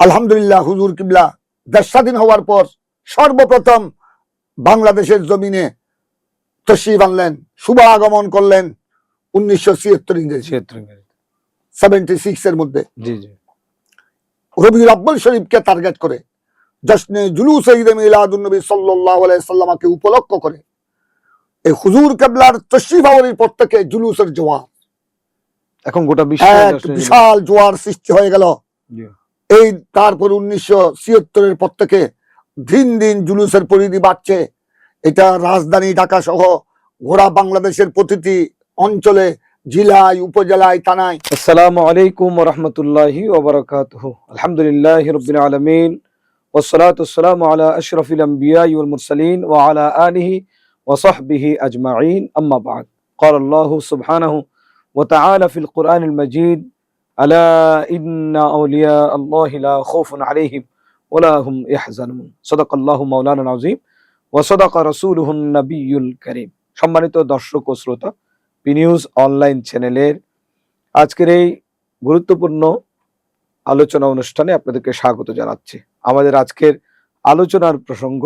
আলহামদুলিল্লাহ হুজুর কিবলা দেশ স্বাধীন হওয়ার পর সর্বপ্রথম বাংলাদেশের জমিনে তশরিফ আনলেন, শুভ আগমন করলেন 1976 ইংরেজি 76 এর মধ্যে রবিউল আউয়াল শরীফকে টার্গেট করে জশ্নে জুলুস ঈদ মিলাদুন নবী সাল্লাল্লাহু আলাইহি সাল্লামকে উপলক্ষ করে এই হুজুর কিবলার তশরিফ আওয়ারের পর থেকে জুলুসের জোয়ার, এখন গোটা বিশ্বে বিশাল জোয়ার সৃষ্টি হয়ে গেল। এই তারপর 1976 এর পর থেকে দিন দিন জুলুসের পরিধি বাড়ছে। এটা রাজধানী ঢাকা সহ গোটা বাংলাদেশের প্রতিটি অঞ্চলে, জেলায়, উপজেলায়, থানায়। আসসালামু আলাইকুম ওয়া রাহমাতুল্লাহি ওয়া বারাকাতুহু। আলহামদুলিল্লাহি রাব্বিল আলামিন ওয়াস সালাতু ওয়াস-সালামু আলা আশরাফিল আমবিয়া ওয়াল মুরসালিন ওয়া আলা আলিহি ওয়া সাহবিহি আজমাইন, আম্মা বা'দ। ক্বালা আল্লাহু সুবহানাহু ওয়া তাআলা ফিল কুরআনিল মাজিদ, আলা ইন্না আউলিয়া আল্লাহি লা খাউফুন আলাইহিম ওয়া লা হুম ইয়াহজানুন। সাদাকাল্লাহু মাওলানাল আযীম ওয়া সাদাকা রাসূলুহুন নাবিয়্যুল কারীম। সম্মানিত দর্শক ও শ্রোতা, পি নিউজ অনলাইন চ্যানেলের আজকের এই গুরুত্বপূর্ণ আলোচনা অনুষ্ঠানে আপনাদেরকে স্বাগত জানাচ্ছি। আমাদের আজকের আলোচনার প্রসঙ্গ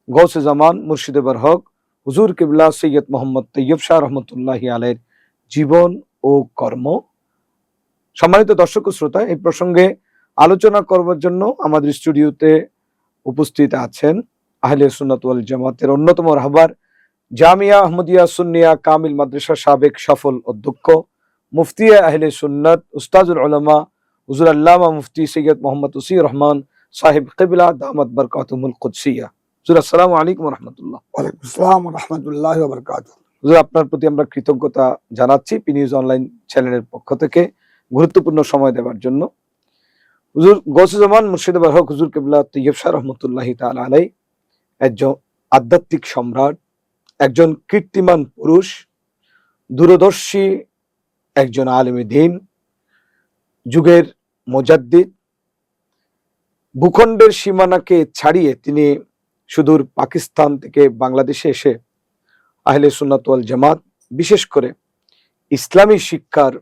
গৌসে জামান মুর্শিদে বরহক হুজুর কিবলা সৈয়দ মোহাম্মদ তৈয়ব শাহ রহমতুল্লাহি আলাইহির জীবন ও কর্ম। সম্মানিত দর্শক ও শ্রোতা, এই প্রসঙ্গে আলোচনা করবার জন্য আমাদের স্টুডিওতে উপস্থিত আছেন আহলে সুন্নাত ওয়াল জামাতের অন্যতম রাহবার, জামিয়া আহমদিয়া সুন্নিয়া কামিল মাদ্রাসার সাবেক সফল অধ্যক্ষ, মুফতি আহলে সুন্নাত, উস্তাজুল উলামা হুজুর আল্লামা মুফতি সৈয়দ মোহাম্মদ ওসিউর রহমান সাহেব কিবলা দামাত বরকাতুহুল কুদসিয়া। হুজুর আসসালামু আলাইকুম ওয়া রাহমাতুল্লাহ। ওয়া আলাইকুম আসসালাম ওয়া রাহমাতুল্লাহি ওয়া বারাকাতুহু। হুজুর, আপনার প্রতি আমরা কৃতজ্ঞতা জানাচ্ছি পি নিউজ অনলাইন চ্যানেলের পক্ষ থেকে গুরুত্বপূর্ণ সময় দেওয়ার জন্য। হুজুর, গৌসে জামান মুর্শিদে বরহক হুজুর কিবলা তৈয়ব শাহ রহমতুল্লাহি তাআলা আলাইহি একজন আধ্যাত্মিক সম্রাট, একজন কীর্তিমান পুরুষ, দূরদর্শী একজন আলেমে দ্বীন, যুগের মুজাদ্দিদ। ভূখণ্ডের সীমানাকে ছাড়িয়ে তিনি সুদূর পাকিস্তান থেকে বাংলাদেশে এসে আহলে সুন্নাত ওয়াল জামাত, বিশেষ করে ইসলামী শিক্ষার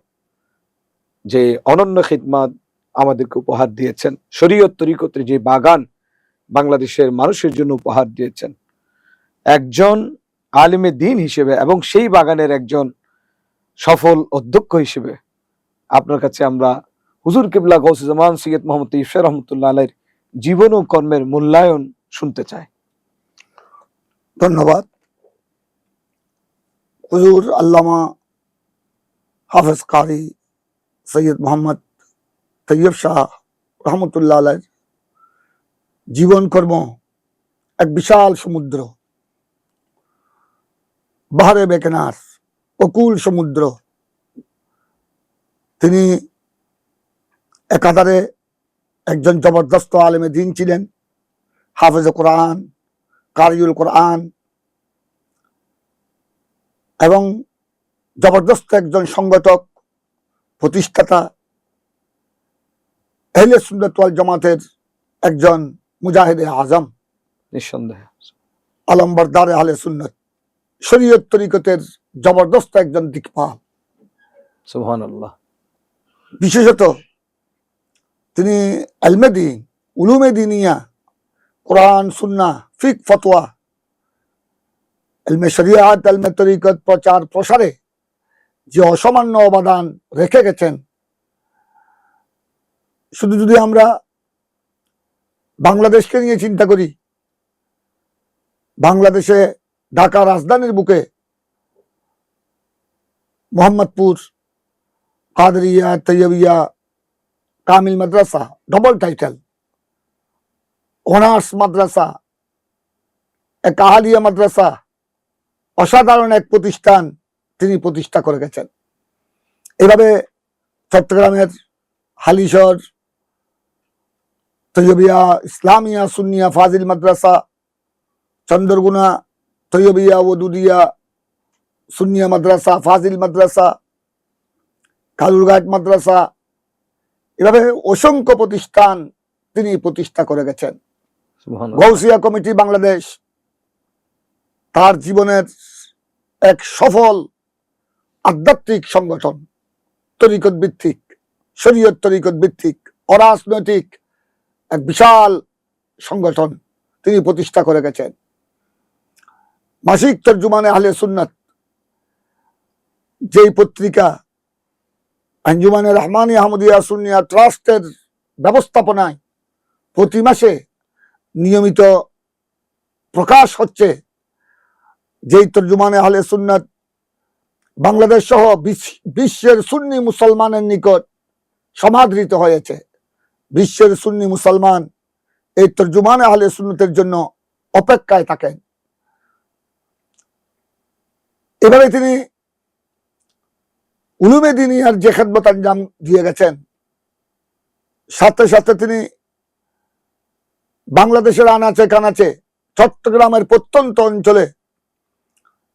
যে অনন্য খিদমাত আমাদেরকে উপহার দিয়েছেন, শরীয়ত তরিকতের যে বাগান বাংলাদেশের মানুষের জন্য উপহার দিয়েছেন, একজন আলেমে দ্বীন হিসেবে এবং সেই বাগানের একজন সফল অধ্যক্ষ হিসেবে আপনার কাছে আমরা হুজুর কিবলা গৌসে জামান সৈয়দ মোহাম্মদ তৈয়ব শাহ রহমতুল্লাহ আলাইহির জীবন ও কর্মের মূল্যায়ন শুনতে চাই। ধন্যবাদ। হুজুর আল্লামা হাফেজ কারি সৈয়দ মোহাম্মদ তৈয়ব শাহ রহমতুল্লাহ আলাইহির জীবন কর্ম এক বিশাল সমুদ্র, বাহারে বেকেনার, অকুল সমুদ্র। তিনি একাধারে একজন জবরদস্ত আলেমে দ্বীন ছিলেন, হাফেজ কোরআন, কারিউল কোরআন, এবং জবরদস্ত একজন সংগঠক, প্রতিষ্ঠাতা, আহলে সুন্নাত ওয়াল জামাতের একজন মুজাহিদে আজম, নিঃসন্দেহে আলমবরদার আহলে সুন্নাত, শরীয়ত তরিকতের জবরদস্ত একজন দিকপাল। সুবহানাল্লাহ। বিশেষত তিনি ইলমে দ্বীন, উলুমে দ্বীনিয়া, কোরআন, সুন্নাহ, ফিকহ, ফতোয়া, ইলমে শরিয়াত, ইলমে তরিকত প্রচার প্রসারে যে অসামান্য অবদান রেখে গেছেন, শুধু যদি আমরা বাংলাদেশকে নিয়ে চিন্তা করি, বাংলাদেশে ঢাকা রাজধানীর বুকে মোহাম্মদপুর কাদরিয়া তৈয়বিয়া কামিল মাদ্রাসা, ডবল টাইটেল, অনার্স মাদ্রাসা, এক আহালিয়া মাদ্রাসা, অসাধারণ এক প্রতিষ্ঠান তিনি প্রতিষ্ঠা করে গেছেন। এভাবে চট্টগ্রামের হালিশহর তৈয়বিয়া ইসলামিয়া সুন্নিয়া ফাজিল মাদ্রাসা, চন্দ্রগুনা তৈয়বিয়া ওদুদিয়া সুন্নিয়া মাদ্রাসা, ফাজিল মাদ্রাসা, কালুরঘাট মাদ্রাসা, এভাবে অসংখ্য প্রতিষ্ঠান তিনি প্রতিষ্ঠা করে গেছেন। গৌসিয়া কমিটি বাংলাদেশ তার জীবনের এক সফল আধ্যাত্মিক সংগঠন, তরিকত ভিত্তিক, শরীয়ত তরিকত ভিত্তিক, অরাজনৈতিক এক বিশাল সংগঠন তিনি প্রতিষ্ঠা করে গেছেন। মাসিক তর্জুমানে আহলে সুন্নাত যেই পত্রিকা আঞ্জুমানে রহমানী আহমদিয়া সুন্নিয়া ট্রাস্টের ব্যবস্থাপনায় প্রতি মাসে নিয়মিত প্রকাশ হচ্ছে, যেই তর্জুমানে আহলে সুন্নাত বাংলাদেশ সহ বিশ্বের সুন্নি মুসলমানের নিকট সমাদৃত হয়েছে। বিশ্বের সুন্নি মুসলমান এই তর্জুমানে আহলে সুন্নতের জন্য অপেক্ষায় থাকেন। এবারে তিনি উলুমে দিনিয়ার যে খেদমত আঞ্জাম দিয়ে গেছেন, সাথে সাথে তিনি বাংলাদেশের আনাচে কানাচে চট্টগ্রামের প্রত্যন্ত অঞ্চলে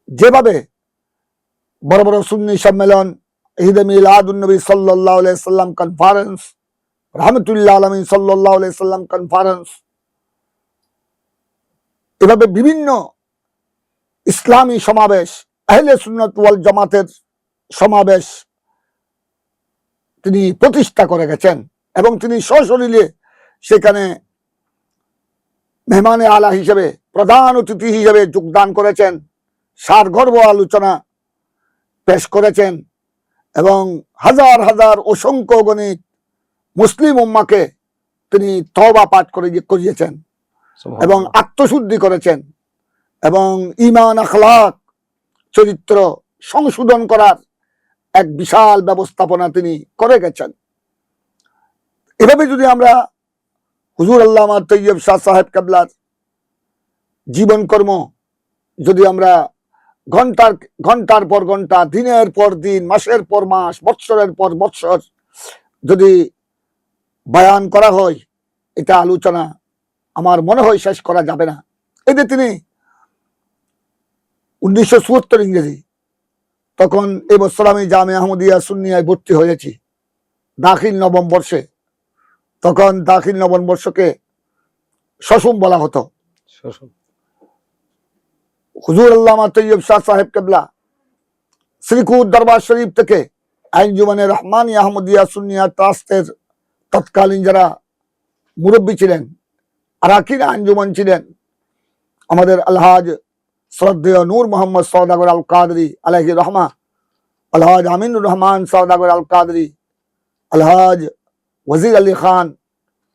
যেভাবে বড় বড় সুন্নি সম্মেলন, ঈদে মিলাদুন নবী সাল্লাল্লাহু আলাইহি সাল্লাম কনফারেন্স, রহমতুল্লাহ আলামিন সাল্লাল্লাহু আলাইহি সাল্লাম কনফারেন্স, এভাবে বিভিন্ন ইসলামী সমাবেশ, আহলে সুন্নাত ওয়াল জামাতের সমাবেশ তিনি প্রতিষ্ঠা করে গেছেন এবং তিনি সশরীরে সেখানে মেহমানে আলা হিসেবে, প্রধান অতিথি হিসেবে যোগদান করেছেন, সারগর্ভ আলোচনা পেশ করেছেন এবং হাজার হাজার অসংখ্য গণিত মুসলিম উম্মাকে তিনি তওবা পাঠ করিয়েছেন এবং আত্মশুদ্ধি করেছেন এবং ঈমান আখলাক চরিত্র সংশোধন করার এক বিশাল ব্যবস্থাপনা তিনি করে গেছেন। এভাবে যদি আমরা হুজুর আল্লামা তৈয়ব শাহ সাহেব কেবলার জীবন কর্ম যদি আমরা ঘন্টার পর ঘন্টা, দিনের পর দিন, মাসের পর মাস, বৎসরের পর বৎসর যদি বয়ান করা হয়, এটা আলোচনা আমার মনে হয় শেষ করা যাবে না। এতে তিনি 1974 ইংরেজি, তখন এবছর আমি জামিয়া আহমদিয়া সুন্নিয়ায় ভর্তি হয়েছি দাখিল নবম বর্ষে। তখন দাখিল নবম বর্ষকে শশুম বলা হতো। হুজুর আল্লামা তৈয়ব শাহ সাহেব কেবলা শ্রীকুট দরবার শরীফ থেকে আঞ্জুমানে রহমানী আহমদিয়া সুন্নিয়া ট্রাস্টের তৎকালীন যারা মুরব্বী ছিলেন, আরাকিন আঞ্জুমান ছিলেন, আমাদের আলহাজ শ্রদ্ধেয় নূর মোহাম্মদ সওদাগর আল কাদরি আলাইহি রহমা, আলহাজ আমিনুর রহমান সওদাগর আল কাদরি, আলহাজ ওয়াজির আলী খান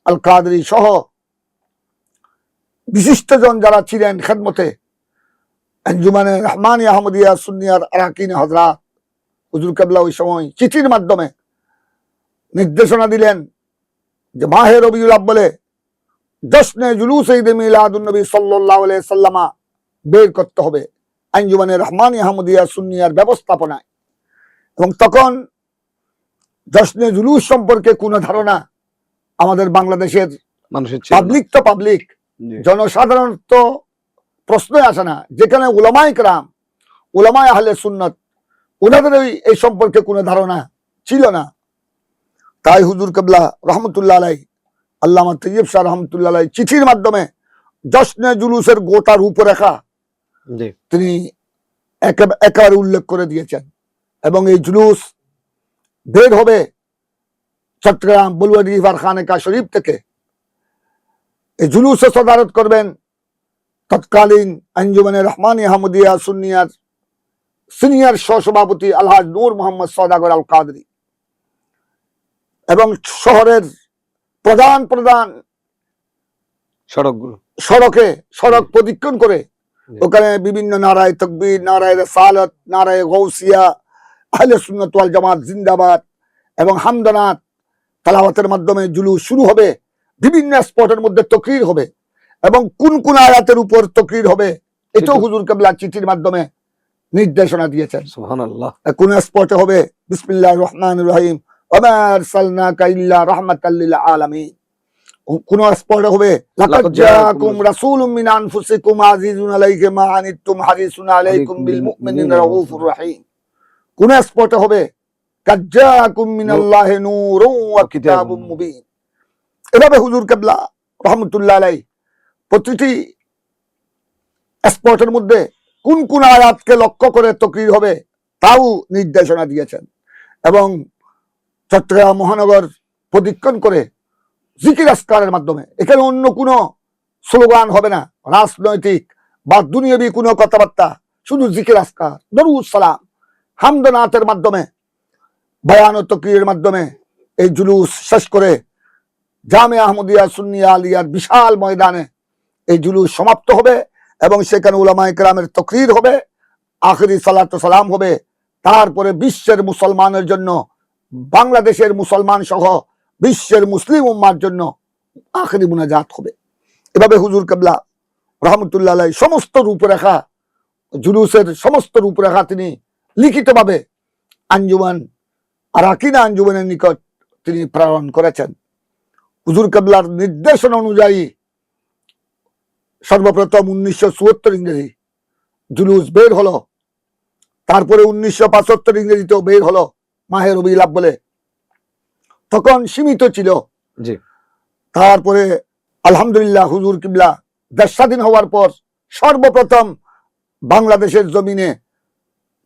আল কাদরি সহ বিশিষ্টজন যারা ছিলেন খেদমতে আঞ্জুমানে রহমানী আহমদিয়া সুন্নিয়ার আরাকিন হযরত, হুজুর কেবলা ওই সময় চিঠির মাধ্যমে নির্দেশনা দিলেন যে মাহে রবিউল আউয়ালে জশ্নে জুলুস ঈদ মিলাদুন নবী সাল্লাল্লাহু আলাইহি সাল্লাম বের করতে হবে আঞ্জুমানে রহমানী আহমদিয়া সুন্নিয়ার ব্যবস্থাপনায়। এবং তখন জশ্নে জুলুস সম্পর্কে কোনো ধারণা আমাদের বাংলাদেশের পাবলিক তো পাবলিক, জনসাধারণ তো প্রশ্নই আসে না। যেখানে উলামায়ে কেরাম, উলামায়ে আহলে সুন্নাত, ওনাদের এই সম্পর্কে কোনো ধারণা ছিল না। তাই হুজুর কেবলা রহমতুল্লাহ আলাইহি, আল্লামা তৈয়ব শাহ রহমতুল্লাহ আলাইহি চিঠির মাধ্যমে জশ্নে জুলুসের গোটা রূপরেখা তিনি একেবারে উল্লেখ করে দিয়েছেন। এবং এই জুলুস বের হবে চট্টগ্রাম বুলওয়ার্ডি রিভার খানেকা শরীফ থেকে। এই জুলুসে সদারত করবেন তৎকালীন আঞ্জুমানে রহমানী আহমদিয়া সুন্নিয়ার সিনিয়র সহসভাপতি আলহাজ নূর মোহাম্মদ সওদাগর আল কাদরি এবং শহরের প্রধান প্রধান সড়ক প্রদক্ষিণ করে ওখানে বিভিন্ন নারায়ে তাকবীর, নারায়ে রিসালাত, নারায়ে গাউসিয়া, আহলে সুন্নাত ওয়াল জামাত জিন্দাবাদ এবং হামদানাত তেলাওয়াতের মাধ্যমে জুলুস শুরু হবে। বিভিন্ন স্পটের মধ্যে তাকরীর হবে এবং কোন কোন আয়াতের উপর তাকরীর হবে এটাও হুজুর কেবলা চিঠির মাধ্যমে নির্দেশনা দিয়েছেন। সুবহানাল্লাহ। কোন স্পটে হবে বিসমিল্লাহির রহমানির রহিম ওয়া মা আরসালনাকা ইল্লা রাহমাতাল লিল আলামিন, কোন স্পটে হবে লাকাদ জাআকুম রাসূলুম মিন আনফুসিকুম আজিজুন আলাইহি মা আনিতুম হারিসুন আলাইকুম বিল মুমিনিনা রাউফুর রহিম, কোন স্পটে হবে কাদ জাআকুম মিনাল্লাহি নূরুন ওয়া কিতাবুম মুবিন। এভাবে হুজুর কেবলা রহমতুল্লাহ আলাইহি প্রতিটি স্পটের মধ্যে কোন কোন আয়াতকে লক্ষ্য করে তাকরীর হবে তাও নির্দেশনা দিয়েছেন। এবং চট্টগ্রাম মহানগর প্রদক্ষিণ করে জিকির আসকারের মাধ্যমে। এখানে অন্য কোনো স্লোগান হবে না, রাজনৈতিক বা দুনিয়াবি কোনো কথাবার্তা, শুধু জিকির আসকার, দরুদ সালাম, হামদ নাতের মাধ্যমে, বয়ান ও তাকরীরের মাধ্যমে এই জুলুস শেষ করে জামে আহমদিয়া সুন্নিয়া আলিয়ার বিশাল ময়দানে এই জুলুস সমাপ্ত হবে এবং সেখানে উলামায়ে কেরামের তাকরীর হবে, আখিরি সালাত ও সালাম হবে। তারপরে বিশ্বের মুসলমানের জন্য, বাংলাদেশের মুসলমান সহ বিশ্বের মুসলিম উম্মার জন্য আখিরি মুনাজাত হবে। এভাবে হুজুর কেবলা রহমতুল্লাহ আলাইহি সমস্ত রূপরেখা, জুলুসের সমস্ত রূপরেখা তিনি লিখিতভাবে আঞ্জুমান আরাকিন আঞ্জুমানের নিকট তিনি প্রেরণ করেছেন। হুজুর কেবলার নির্দেশনা অনুযায়ী সর্বপ্রথম 1974 ইংরেজি জুলুস বের হলো, তারপরে 1975 ইংরেজিতেও বের হলো মাহে রবিউল আউয়ালে, তখন সীমিত ছিল। তারপরে আলহামদুলিল্লাহ হুজুর কিবলা দেশ স্বাধীন হওয়ার পর সর্বপ্রথম বাংলাদেশের জমিনে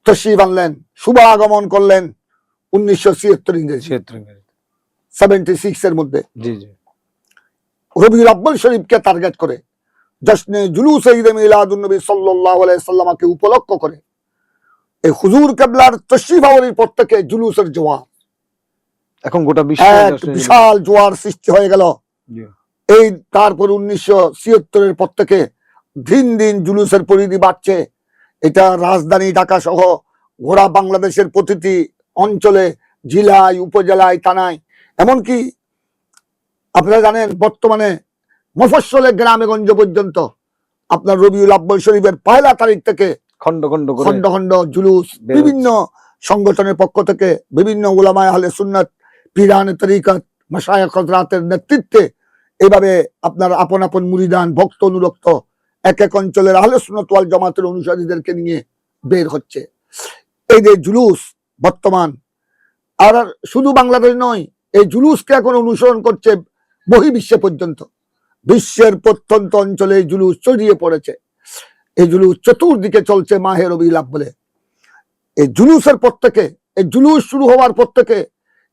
তশরিফ আনলেন, শুভ আগমন করলেন 1976 ইংরেজি 76 এর মধ্যে রবিউল আউয়াল শরীফকে টার্গেট করে, জশ্নে জুলুস ঈদ মিলাদুন নবী সাল্লাল্লাহু আলাইহি সাল্লামকে উপলক্ষ করে এই হুজুর কেবলার তশরিফ আওয়ালির পর থেকে জুলুসের জোয়ার, এখন গোটা বিশ্বে বিশাল জোয়ার সৃষ্টি হয়ে গেল। এই তারপর 1976 এর পর থেকে দিন দিন জুলুসের পরিধি বাড়ছে। এটা রাজধানী ঢাকা সহ গোড়া বাংলাদেশের প্রতিটি অঞ্চলে, জেলায়, উপজেলায়, থানায়, এমনকি আপনারা জানেন বর্তমানে মফস্বলে গ্রামে গঞ্জ পর্যন্ত আপনার রবিউল আউয়াল শরীফের 1 তারিখ থেকে খন্ড খন্ড খন্ড জুলুস বিভিন্ন সংগঠনের পক্ষ থেকে, বিভিন্ন উলামায়ে আহলে সুন্নাত, পীরানে তরিকত, মাশায়েখ হযরতের নেতৃত্বে এইভাবে আপনার আপন আপন মুরিদান, ভক্ত, অনুরক্ত এক এক অঞ্চলের আহলে সুন্নাত ওয়াল জামাতের অনুসারীদেরকে নিয়ে বের হচ্ছে। এই যে জুলুস বর্তমান, আর শুধু বাংলাদেশ নয়, এই জুলুসকে এখন অনুসরণ করছে বহির্বিশ্বে পর্যন্ত। বিশ্বের প্রত্যন্ত অঞ্চলে এই জুলুস ছড়িয়ে পড়েছে। এই জুলুস চতুর্দিকে চলছে মাহে রবিউল আউয়ালে। এই জুলুসের পর থেকে, এই জুলুস শুরু হওয়ার পর থেকে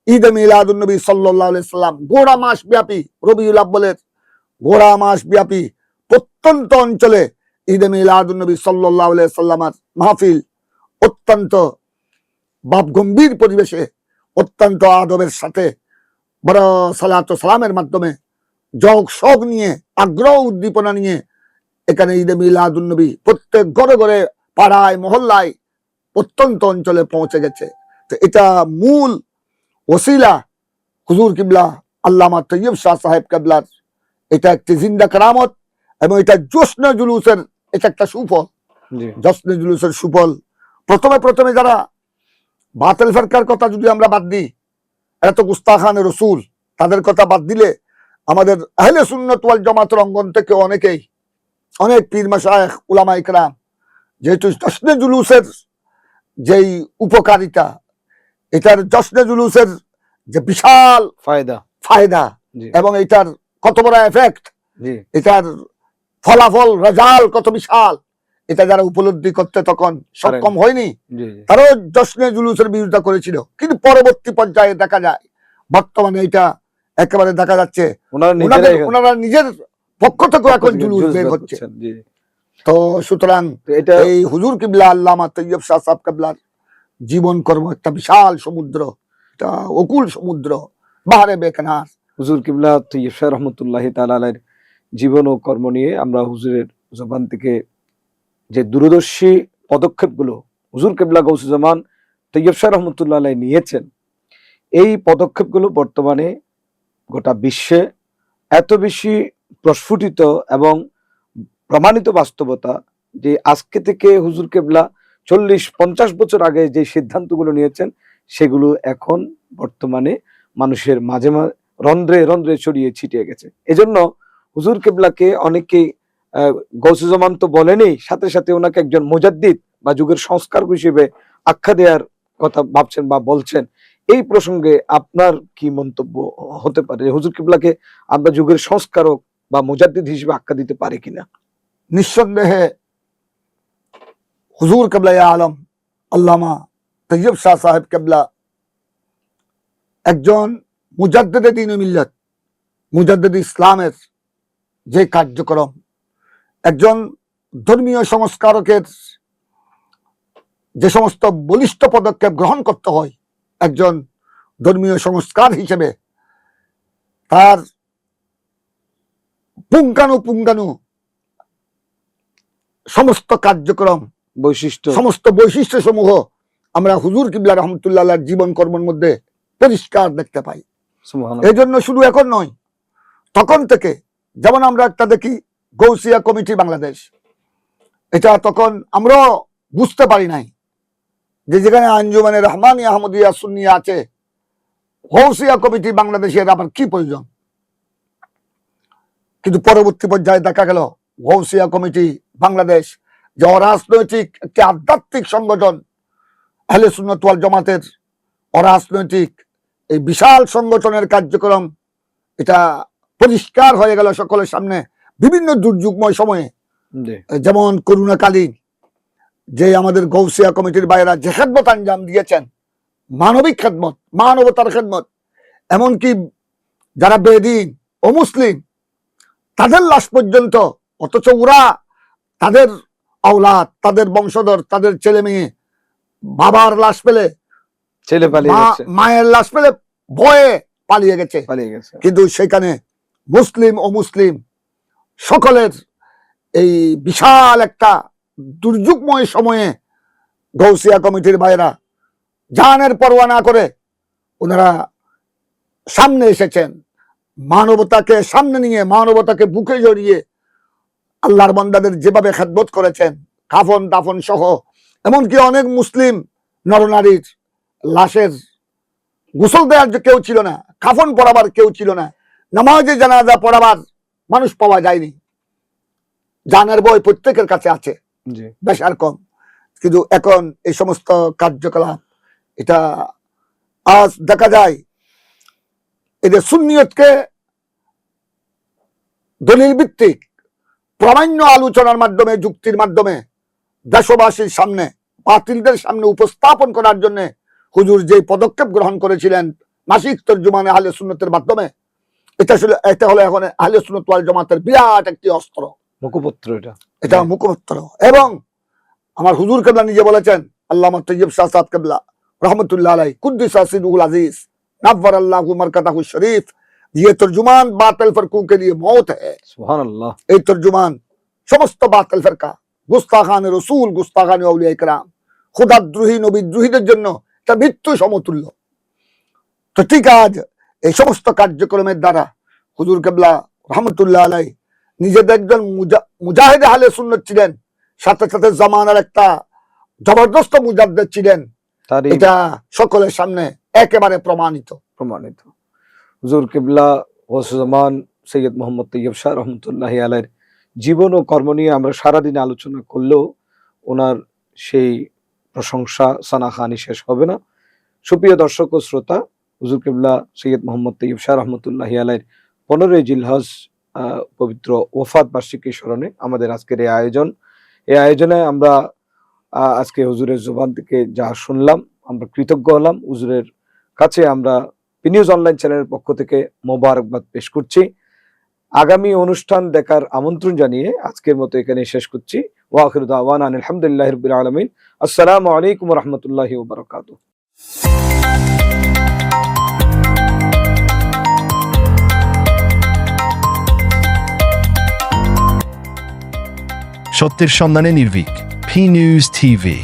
ঈদ মিলাদুন নবী সাল্লাল্লাহু আলাইহি সাল্লাম গোড়া মাস ব্যাপী, রবিউল আউয়ালের গোড়া মাস ব্যাপী প্রত্যন্ত অঞ্চলে ঈদ মিলাদুন নবী সাল্লাল্লাহু আলাইহি সাল্লামের মাহফিল অত্যন্ত ভাবগম্ভীর পরিবেশে, অত্যন্ত আদবের সাথে, বড় সালাত ও সালামের মাধ্যমে, যোগ শোক নিয়ে, আগ্রহ উদ্দীপনা নিয়ে এখানে ঈদ মিলাদুন নবী প্রত্যেক ঘরে ঘরে, পাড়ায়, মহল্লায়, প্রত্যন্ত অঞ্চলে পৌঁছে গেছে। তো এটা মূল ওসিলা হুজুর কিবলা আল্লামা তৈয়ব শাহ সাহেব কেবলার, এটা একটি জিন্দা কারামত এবং এটা জশ্নে জুলুসের এটা একটা সুফল। জশ্নে জুলুসের সুফল প্রথমে যারা বাতিল ফিরকার কথা যদি আমরা বাদ দিই, এত গুস্তাখানে রসুল, তাদের কথা বাদ দিলে আমাদের আহলে সুন্নাত ওয়াল জামাতের অঙ্গন থেকে অনেক পীর মাশায়েখ, উলামায়ে কেরাম, যেহেতু জশ্নে জুলুসের যেই উপকারিতা, এটার জশ্নে জুলুসের যে বিশাল ফায়দা এবং এটার কত বড় এফেক্ট, এটার ফলাফল রেজাল্ট কত বিশাল, এটা যারা উপলব্ধি করতে তখন সক্ষম হয়নি, তারাও জশ্নে জুলুসের বিরোধিতা করেছিল। কিন্তু পরবর্তী পর্যায়ে দেখা যায় বর্তমানে এটা একেবারে দেখা যাচ্ছে ওনারা নিজের পক্ষ থেকে এখন জুলুস বের হচ্ছে। তো সুতরাং এই হুজুর কিবলা আল্লামা তৈয়ব শাহ সাহেব কেবলার জীবন কর্ম একটা বিশাল সমুদ্র, এটা অকুল সমুদ্র, বাহারে বেকেনার। হুজুর কিবলা তৈয়ব শাহ রহমতুল্লাহি তাআলা আলাইহির জীবন ও কর্ম নিয়ে আমরা হুজুরের জবান থেকে যে দূরদর্শী পদক্ষেপগুলো হুজুর কিবলা গৌসুজ্জামান তৈয়ব শাহ রহমতুল্লাহ আলাইহি নিয়েছেন, এই পদক্ষেপগুলো বর্তমানে গোটা বিশ্বে এত বেশি প্রস্ফুটিত এবং প্রমাণিত বাস্তবতা যে আজকে থেকে হুজুর কিবলা 40-50 বছর আগে যে সিদ্ধান্তগুলো নিয়েছেন সেগুলো এখন বর্তমানে মানুষের মাঝে রন্ধ্রে রন্ধ্রে ছড়িয়ে ছিটিয়ে গেছে। এজন্য হুজুর কিবলাকে অনেকেই গৌসুজ্জামান তো বলেনি, সাথে সাথে ওনাকে একজন মুজাদ্দিদ বা যুগের সংস্কারক হিসেবে আখ্যা দেওয়ার কথা ভাবছেন বা বলছেন। এই প্রসঙ্গে আপনার কি মন্তব্য হতে পারে? হুজুর কিবলাকে আমরা যুগের সংস্কারক বা মুজাদ্দিদ হিসেবে আখ্যা দিতে পারি কিনা? নিঃসন্দেহে হুজুর কিবলা আলম আল্লামা তৈয়ব শাহ সাহেব কেবলা একজন মুজাদ্দিদে দ্বীন ও মিল্লাত, মুজাদ্দিদ ইসলামের যে কার্যক্রম, একজন ধর্মীয় সংস্কারকের যে সমস্ত বলিষ্ঠ পদক্ষেপ গ্রহণ করতে হয় একজন ধর্মীয় সংস্কার হিসেবে, তার পুঙ্খানু সমস্ত কার্যক্রম, সমস্ত বৈশিষ্ট্য সমূহ আমরা হুজুর কিবলা রহমতুল্লাহ জীবন কর্মের মধ্যে পরিষ্কার দেখতে পাই। এই জন্য শুধু এখন নয়, তখন থেকে, যেমন আমরা একটা দেখি গৌসিয়া কমিটি বাংলাদেশ, এটা তখন আমরা বুঝতে পারি নাই যে যেখানে আঞ্জুমানে রহমানি আহমদিয়া সুন্নিয়া আছে, গৌসিয়া কমিটি বাংলাদেশের আবার কি প্রয়োজন। কিন্তু পরবর্তী পর্যায়ে দেখা গেল গৌসিয়া কমিটি বাংলাদেশ যে অরাজনৈতিক একটি আধ্যাত্মিক সংগঠন, আহলে সুন্নাত ওয়াল জামাতের অরাজনৈতিক এই বিশাল সংগঠনের কার্যক্রম এটা পরিষ্কার হয়ে গেল সকলের সামনে। বিভিন্ন দুর্যোগময় সময়ে, যেমন করোনাকালীন যে আমাদের গৌসিয়া কমিটির বাইরা যে খেদমত আঞ্জাম দিয়েছেন, মানবিক খেদমত, মানবতার খেদমত, এমনকি যারা বেদিন ও মুসলিম তাদের লাশ পর্যন্ত, অথচ ওরা তাদের আওলাদ, তাদের বংশধর, তাদের ছেলে মেয়ে, বাবার লাশ পেলে, মায়ের লাশ পেলে ভয়ে পালিয়ে গেছে। কিন্তু সেখানে মুসলিম ও মুসলিম সকলের এই বিশাল একটা দুর্যোগময় সময়ে গৌসিয়া কমিটির ভাইরা জানের পরোয়া না করে ওনারা সামনে এসেছেন, মানবতাকে সামনে নিয়ে, মানবতাকে বুকে জড়িয়ে আল্লাহর বান্দাদের যেভাবে খেদমত করেছেন, কাফন দাফন সহ, এমনকি অনেক মুসলিম নরনারীর লাশের গোসল দেওয়ার কেউ ছিল না, কাফন পরাবার কেউ ছিল না, নামাজে জানাজা পড়াবার মানুষ পাওয়া যায়নি। জানের বই প্রত্যেকের কাছে আছে, বেশ আর কম। কিন্তু এখন এই সমস্ত কার্যকলাপ এটা আজ দেখা যায় এদের সুন্নিয়তকে দলিল ভিত্তিক প্রামাণ্য আলোচনার মাধ্যমে, যুক্তির মাধ্যমে দেশবাসীর সামনে, বাতিলদের সামনে উপস্থাপন করার জন্য হুজুর যে পদক্ষেপ গ্রহণ করেছিলেন মাসিক তরজুমানে আহলে সুন্নতের মাধ্যমে, এটা হলো এখন আহলে সুন্নাত ওয়াল জামাতের বিরাট একটি অস্ত্র, মুখপত্র। এটা মুখপত্র। এবং আমার হুজুর কেবলা নিজে বলেছেন, আল্লামা তৈয়ব শাহ সাদ কেবলা রহমতুল্লাহ আলাইহি কুদ্দিসা সিরহুল আজিজ नव्वर अल्लाहु मरकतहु शरीफ, ये तर्जुमान बातिल फरकों के लिए मौत है। सुभान अल्लाह। এই তর্জুমান সমস্ত বাতিল ফিরকা, গুস্তাখানে রাসূল, গুস্তাখানে আউলিয়া ইকরাম, খোদাদ্রোহী নবীদ্রোহীদের জন্য এটা মৃত্যু সমতুল্য। তো ঠিক আজ এই সমস্ত কার্যক্রমের দ্বারা হুজুর কেবলা রহমতুল্লাহ আলাইহি নিজেদের একজন মুজাহিদ আহলে সুন্নাত ছিলেন, সাথে সাথে জামানার একটা জবরদস্ত মুজাদ্দিদ ছিলেন, এটা সকলের সামনে একেবারে প্রমাণিত। হুজুর কিবলা ওয়াসুজ্জামান সৈয়দ মোহাম্মদ তৈয়ব শাহ রহমতুল্লাহি আলাইহির জীবন ও কর্ম নিয়ে আমরা সারাদিন আলোচনা করলেও ওনার সেই প্রশংসা সানাখানি শেষ হবে না। সুপ্রিয় দর্শক ও শ্রোতা, হুজুর কিবলা সৈয়দ মোহাম্মদ তৈয়ব শাহ রহমতুল্লাহি আলাইহির 15 জিলহজ পবিত্র ওফাত বার্ষিকী স্মরণে আমাদের আজকের এই আয়োজন। এই আয়োজনে আমরা আজকে হুজুরের জবান থেকে যা শুনলাম আমরা কৃতজ্ঞ হলাম। হুজুরের কাছে আমরা পি নিউজ অনলাইন চ্যানেলের পক্ষ থেকে মোবারকবাদ পেশ করছি। আগামী অনুষ্ঠান দেখার আমন্ত্রণ জানিয়ে আজকের মতো এখানে শেষ করছি। ওয়া আখিরু দাওয়ানা আলহামদুলিল্লাহি রাব্বিল আলামিন। আসসালামু আলাইকুম ওয়া রাহমাতুল্লাহি ওয়া বারাকাতুহু। সত্যের সন্ধানে নির্ভীক, পি নিউজ টিভি।